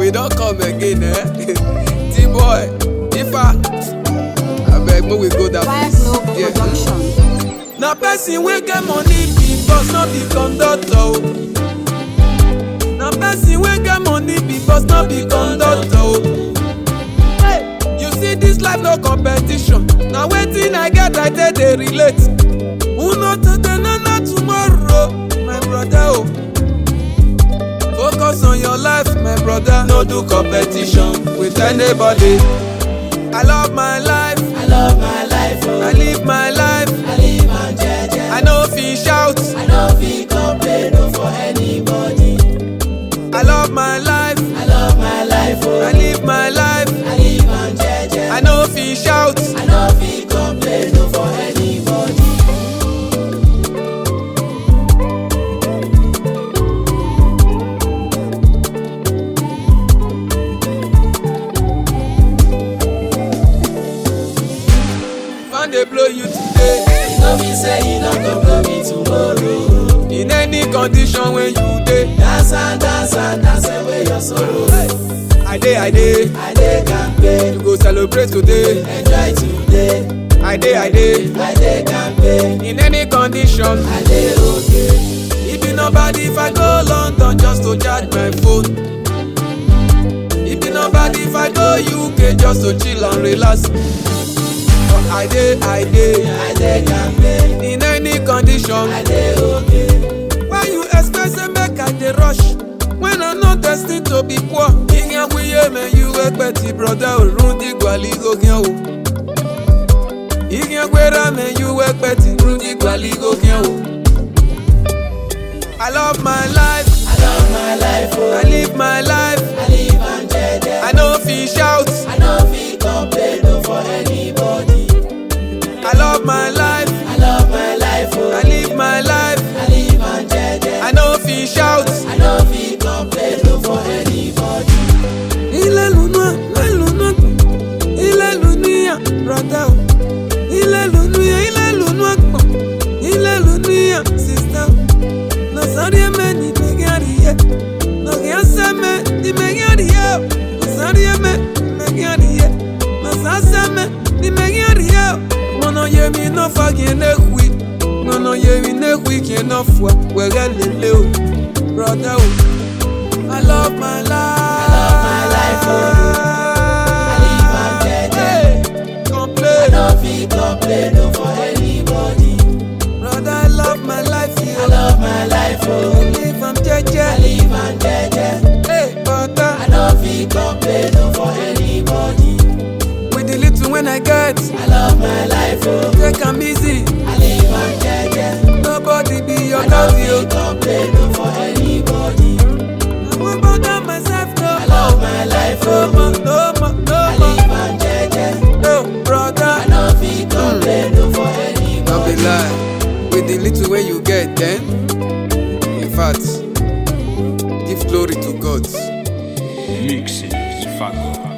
We don't come again, eh? T-boy, Ifa. I beg, we go that place. Production. Now person wey get money be boss, not be conductor. Oh. Now person wey get money be boss, not be conductor. Oh. Hey, you see this life no competition. Now wetin I get I take dey relate. Who know today, no know tomorrow, my brother. Oh. Focus on your life, my brother. No do competition with anybody. I love my life. I love my life. Oh. I live my life. I live and jeje. I no fit shout. I no fit complain no for anybody. I love my life. I love my life. Oh. I live my life. I live and jeje. I no fit shout. I no fit complain no for anybody. Fan dey blow you today. No be say you no go blow me tomorrow. In any condition when you dey. Dance away your sorrow. I dey campaign. you go celebrate today. Enjoy today. I dey Campaign. in any condition. I dey okay. It be nobody if I go London just to charge my phone. It be nobody if I go UK just to chill and relax. But I dey Campaign. in any condition. I dey okay. Why you expect say make I dey rush when I'm not destined to be poor? Ìyẹn wíyé me you expect the brother òrùn dìgbàlì gòkè o. Ìyẹn gbéra me you expect òrùn dìgbàlì gòkè o. I love my life. I love my life. Oh. I live my life. I live and jeje. I no fit shout. I no fit complain no for anybody. I love my life. I love my life. Oh. I live my life. I live and jeje. I no fit shout. I no fit complain no for anybody. Ilé lunuya, brother. Ilé lunuya, sister. No sorry me ni megariye. No kiasa me ni megariye. No sorry me ni megariye. No sasa me ni megariye. Mono ye mi no fagi ne hui. Mono ye mi ne hui ki no fwa. Wega lele o, brother. I love my life. I no fit complain no for anybody. Brother, I love my life, I yo. love my life. I Oh. live and I jeje. live and jeje. Hey, brother, I no fit complain no for anybody. with the little when I get, I love my life. Oh. take am easy. I live and jeje. Nobody be your I no daddy, fit yo. complain no for anybody. I won't bother myself, no I love my life. no Oh. more, no more, no I more. live and jeje. No, brother, I no fit complain no for anybody. don't be lie. With the little when you get, then, in fact, give glory to God. Mixing, Favour.